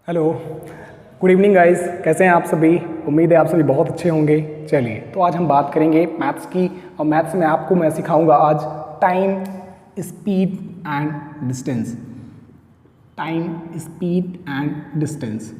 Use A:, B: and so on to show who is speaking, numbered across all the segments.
A: Hello, good evening guys. कैसे हैं आप सभी? उम्मीद है आप सभी बहुत अच्छे होंगे। चलिए, तो आज हम बात करेंगे मैथ्स की, और मैथ्स में आपको मैं सिखाऊंगा आज time, speed and distance. Time, speed and distance.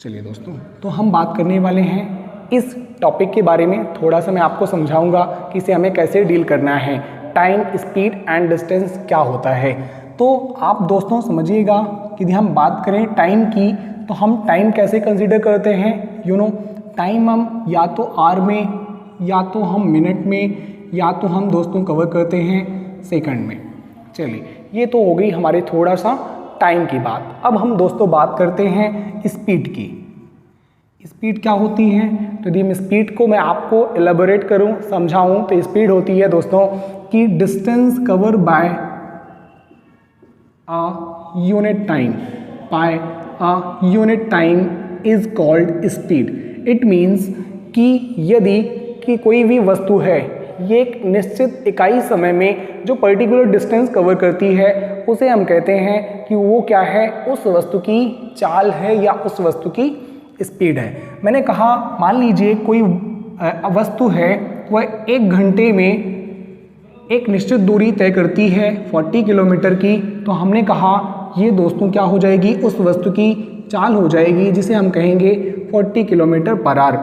A: चलिए दोस्तों, तो हम बात करने वाले हैं इस टॉपिक के बारे में। थोड़ा सा मैं आपको समझाऊंगा कि इसे हमें कैसे डील करना है। टाइम, स्पीड एंड डिस्टेंस क्या होता है, तो आप दोस्तों समझिएगा कि यदि हम बात करें टाइम की, तो हम टाइम कैसे कंसीडर करते हैं। टाइम हम या तो आवर में, या तो हम मिनट में, या तो हम दोस्तों कवर करते हैं सेकंड में। चलिए, ये तो हो गई हमारी थोड़ा सा टाइम की बात। अब हम दोस्तों बात करते हैं स्पीड की। स्पीड क्या होती है, तो यदि मैं स्पीड को मैं आपको एलेबोरेट करूं, समझाऊं, तो स्पीड होती है दोस्तों कि distance cover by a unit time by a unit time is called speed. It means कि यदि कि कोई भी वस्तु है, ये एक निश्चित इकाई समय में जो पर्टिकुलर डिस्टेंस कवर करती है, उसे हम कहते हैं कि वो क्या है, उस वस्तु की चाल है या उस वस्तु की स्पीड है। मैंने कहा, मान लीजिए कोई वस्तु है, वह 1 घंटे में एक निश्चित दूरी तय करती है 40 किलोमीटर की, तो हमने कहा ये दोस्तों क्या हो जाएगी, उस वस्तु की चाल हो जाएगी, जिसे हम कहेंगे 40 किलोमीटर पर आवर।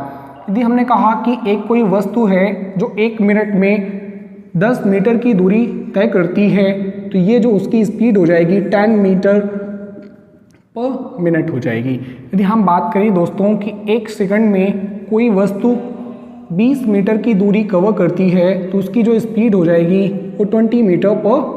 A: यदि हमने कहा कि एक कोई वस्तु है जो 1 मिनट में 10 मीटर की दूरी तय करती है, तो ये जो उसकी स्पीड हो जाएगी 10 मीटर पर मिनट हो जाएगी। यदि हम बात करें दोस्तों कि 1 सेकंड में कोई वस्तु 20 मीटर की दूरी कवर करती है, तो उसकी जो स्पीड हो जाएगी वो 20 मीटर पर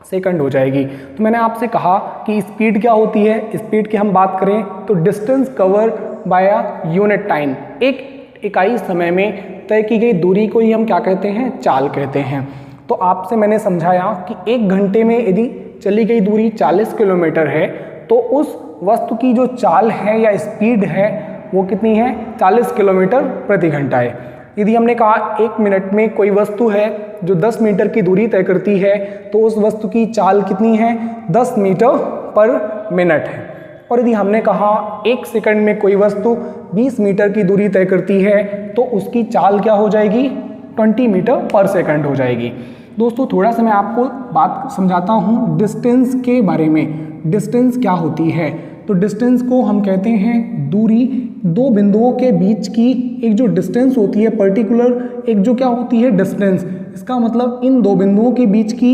A: सेकंड हो जाएगी। तो मैंने आपसे कहा कि स्पीड क्या होती है। स्पीड की हम बात करें तो distance cover by unit time, एक इकाई समय में तय की गई दूरी को ही हम क्या कहते हैं, चाल कहते हैं। तो आपसे मैंने समझाया कि 1 घंटे में यदि चली गई दूरी 40 किलोमीटर है, तो उस वस्तु की जो चाल है या स्पीड है वो कितनी है, 40 किलोमीटर प्रति घंटा है। यदि हमने कहा 1 मिनट में कोई वस्तु है जो 10 मीटर की दूरी तय करती है, तो उस वस्तु की चाल कितनी है, 10 मीटर पर मिनट है। और यदि हमने कहा 1 सेकंड में कोई वस्तु 20 मीटर की दूरी तय करती है, तो उसकी चाल क्या हो जाएगी, 20 मीटर पर सेकंड हो जाएगी। दोस्तों थोड़ा सा मैं आपको बात समझाता हूँ डिस्टेंस के बारे में। डिस्टेंस क्या होती है, तो डिस्टेंस को हम कहते हैं दूरी, दो बिंदुओं के बीच की एक जो डिस्टेंस होती है पर्टिकुलर, एक जो क्या होती है डिस्टेंस। इसका मतलब इन दो बिंदुओं के बीच की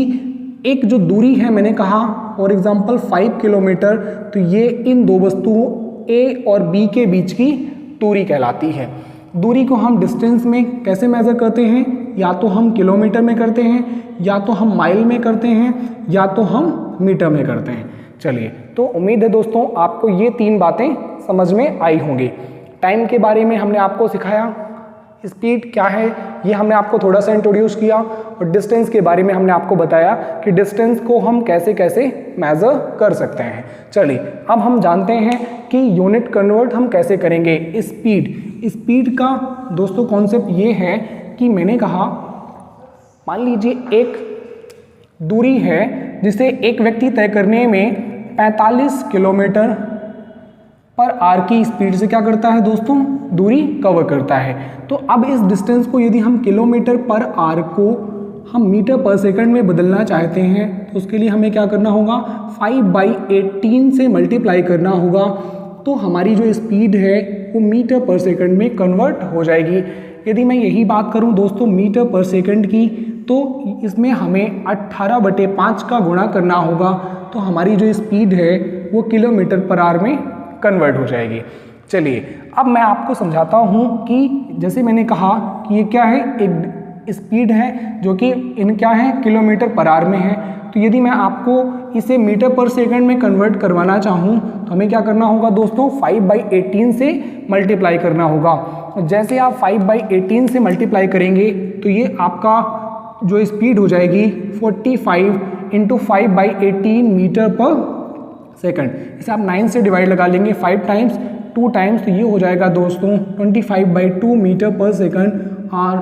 A: एक जो दूरी है, मैंने कहा फॉर एग्जांपल 5 किलोमीटर, तो ये इन दो वस्तुओं ए और बी के बीच की दूरी कहलाती है। दूरी को हम डिस्टेंस में कैसे मेज़र करते हैं, या तो हम किलोमीटर में करते हैं, या तो हम माइल में करते हैं, या तो हम मीटर में करते हैं। चलिए, तो उम्मीद है दोस्तों आपको ये 3 बातें समझ में आई होंगी। टाइम के बारे में हमने आपको सिखाया, स्पीड क्या है ये हमने आपको थोड़ा सा इंट्रोड्यूस किया, और डिस्टेंस के बारे में हमने आपको बताया कि डिस्टेंस को हम कैसे कैसे मेज़र कर सकते हैं। चलिए, अब हम जानते हैं कि यूनिट कन्वर्ट हम कैसे करेंगे। स्पीड का दोस्तों कॉन्सेप्ट ये है कि मैंने कहा, मान लीजिए एक दूरी है जिसे एक व्यक्ति तय करने में 45 किलोमीटर पर आवर की स्पीड से क्या करता है दोस्तों, दूरी कवर करता है। तो अब इस डिस्टेंस को यदि हम किलोमीटर पर आवर को हम मीटर पर सेकंड में बदलना चाहते हैं, तो उसके लिए हमें क्या करना होगा, 5/18 से मल्टीप्लाई करना होगा। तो हमारी जो स्पीड है वो मीटर पर सेकंड में कन्वर्ट हो जाएगी। यदि मैं यही बात करूं दोस्तों मीटर पर सेकंड की, तो इसमें हमें 18/5 का गुणा करना होगा, तो हमारी जो स्पीड है वो किलोमीटर पर आवर में कन्वर्ट हो जाएगी। चलिए, अब मैं आपको समझाता हूँ कि जैसे मैंने कहा कि ये क्या है, एक स्पीड है जो कि इन क्या है, किलोमीटर पर आवर में है। तो यदि मैं आपको इसे मीटर पर सेकंड में कन्वर्ट करवाना चाहूँ, तो हमें क्या करना होगा दोस्तों, 5/18 से मल्टीप्लाई करना होगा। जैसे आप 5/18 से मल्टीप्लाई करेंगे, तो ये आपका जो स्पीड हो जाएगी 45 × 5/18 मीटर पर सेकंड। इसे आप 9 से डिवाइड लगा लेंगे, 5 टाइम्स 2 टाइम्स, तो ये हो जाएगा दोस्तों 25/2 मीटर पर सेकंड और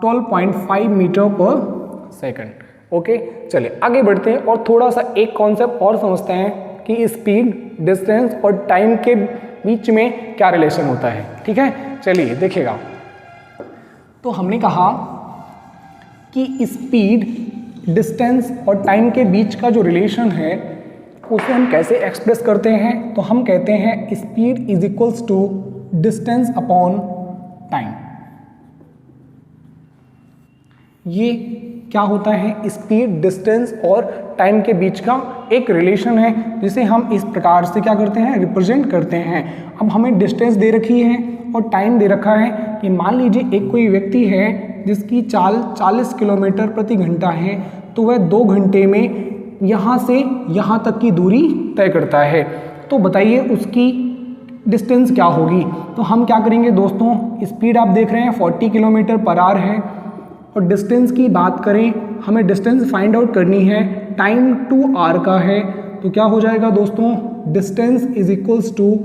A: 12.5 मीटर पर सेकंड। ओके, चलिए आगे बढ़ते हैं और थोड़ा सा एक कॉन्सेप्ट और समझते हैं कि स्पीड, डिस्टेंस और टाइम के बीच में क्या रिलेशन होता है। ठीक है, चलिए देखिएगा। तो हमने कहा कि स्पीड, डिस्टेंस और टाइम के बीच का जो रिलेशन है उसे हम कैसे एक्सप्रेस करते हैं, तो हम कहते हैं speed is equals to distance upon time. ये क्या होता है, स्पीड, डिस्टेंस और टाइम के बीच का एक रिलेशन है जिसे हम इस प्रकार से क्या करते हैं, रिप्रेजेंट करते हैं। अब हमें डिस्टेंस दे रखी है और टाइम दे रखा है कि मान लीजिए एक कोई व्यक्ति है जिसकी चाल 40 किलोमीटर प्रति घंटा है, तो वह 2 घंटे में यहाँ से यहाँ तक की दूरी तय करता है। तो बताइए उसकी डिस्टेंस क्या होगी। तो हम क्या करेंगे दोस्तों, स्पीड आप देख रहे हैं 40 किलोमीटर पर आवर है और डिस्टेंस की बात करें, हमें डिस्टेंस फाइंड आउट करनी है, टाइम 2 आवर का है। तो क्या हो जाएगा दोस्तों, डिस्टेंस इज इक्वल्स टू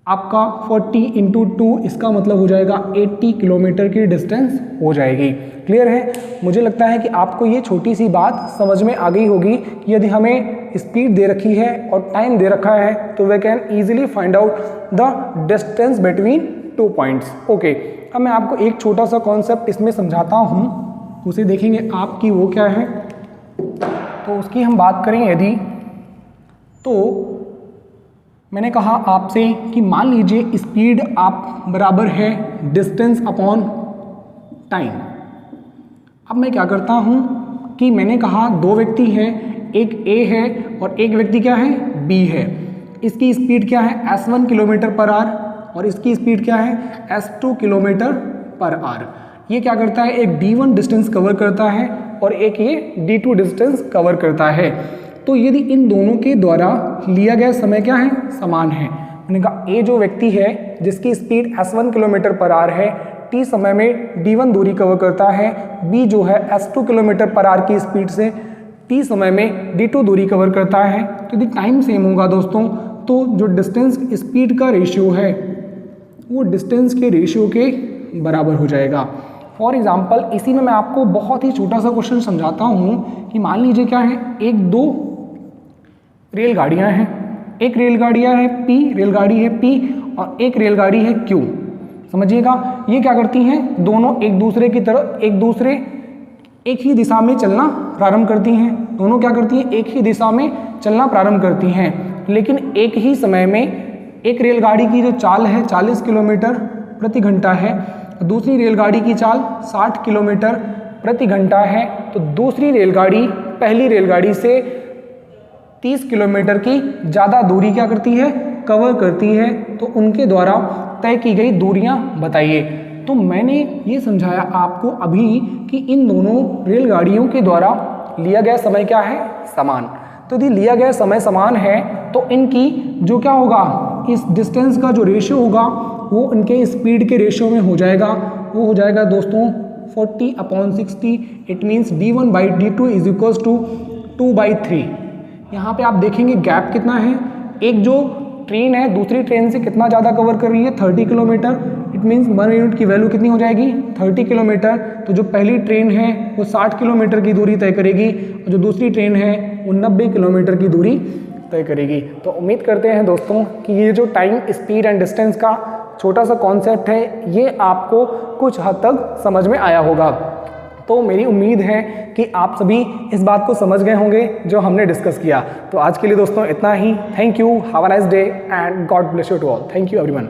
A: आपका 40 इंटू 2, इसका मतलब हो जाएगा 80 किलोमीटर की डिस्टेंस हो जाएगी। क्लियर है। मुझे लगता है कि आपको ये छोटी सी बात समझ में आ गई होगी कि यदि हमें स्पीड दे रखी है और टाइम दे रखा है तो we can easily find out the distance between 2 points. Okay, अब मैं आपको एक छोटा सा कॉन्सेप्ट इसमें समझाता हूँ, उसे देखेंगे आप कि वो क्या है। तो उसकी हम बात करें यदि, तो मैंने कहा आपसे कि मान लीजिए स्पीड आप बराबर है डिस्टेंस अपॉन टाइम। अब मैं क्या करता हूँ कि मैंने कहा 2 व्यक्ति हैं, एक A है और एक व्यक्ति क्या है, B है। इसकी स्पीड क्या है, S1 किलोमीटर पर आवर और इसकी स्पीड क्या है, S2 किलोमीटर पर आवर। ये क्या करता है, एक D1 डिस्टेंस कवर करता है और एक ये D2 डिस्टेंस कवर करता है। तो यदि इन दोनों के द्वारा लिया गया समय क्या है, समान है। मैंने कहा A जो व्यक्ति है जिसकी speed S1 kilometre per hour है, T समय में D1 दूरी कवर करता है, B जो है S2 किलोमीटर पर आवर की स्पीड से T समय में D2 दूरी कवर करता है। तो यदि टाइम सेम होगा दोस्तों, तो जो डिस्टेंस स्पीड का रेशियो है वो डिस्टेंस के रेशियो के बराबर हो जाएगा। फॉर एग्जाम्पल इसी में मैं आपको बहुत ही छोटा सा क्वेश्चन समझाता हूँ कि मान लीजिए क्या है, एक 2 रेलगाड़ियाँ हैं, एक रेलगाड़ियाँ है P, रेलगाड़ी है P और एक रेलगाड़ी है Q। समझिएगा, ये क्या करती हैं, दोनों एक दूसरे की तरफ एक ही दिशा में चलना प्रारंभ करती हैं। दोनों क्या करती हैं, एक ही दिशा में चलना प्रारंभ करती हैं, लेकिन एक ही समय में एक रेलगाड़ी की जो चाल है 40 किलोमीटर प्रति घंटा है, दूसरी रेलगाड़ी की चाल 60 किलोमीटर प्रति घंटा है। तो दूसरी रेलगाड़ी पहली रेलगाड़ी से 30 किलोमीटर की ज़्यादा दूरी क्या करती है, कवर करती है। तो उनके द्वारा तय की गई दूरियां बताइए। तो मैंने ये समझाया आपको अभी कि इन दोनों रेलगाड़ियों के द्वारा लिया गया समय क्या है, समान। तो यदि लिया गया समय समान है तो इनकी जो क्या होगा, इस डिस्टेंस का जो रेशियो होगा वो इनके स्पीड के रेशियो में हो जाएगा। वो हो जाएगा दोस्तों 40/60। It means d1/d2 is equals to 2/3। यहाँ पे आप देखेंगे गैप कितना है, एक जो ट्रेन है दूसरी ट्रेन से कितना ज़्यादा कवर कर रही है, 30 किलोमीटर। इट मीन्स 1 यूनिट की वैल्यू कितनी हो जाएगी, 30 किलोमीटर। तो जो पहली ट्रेन है वो 60 किलोमीटर की दूरी तय करेगी और जो दूसरी ट्रेन है वो 90 किलोमीटर की दूरी तय करेगी। तो उम्मीद करते हैं दोस्तों कि ये जो टाइम, स्पीड एंड डिस्टेंस का छोटा सा कॉन्सेप्ट है ये आपको कुछ हद तक समझ में आया होगा। तो मेरी उम्मीद है कि आप सभी इस बात को समझ गए होंगे जो हमने डिस्कस किया। तो आज के लिए दोस्तों इतना ही। Thank you, have a nice day and God bless you to all. Thank you everyone.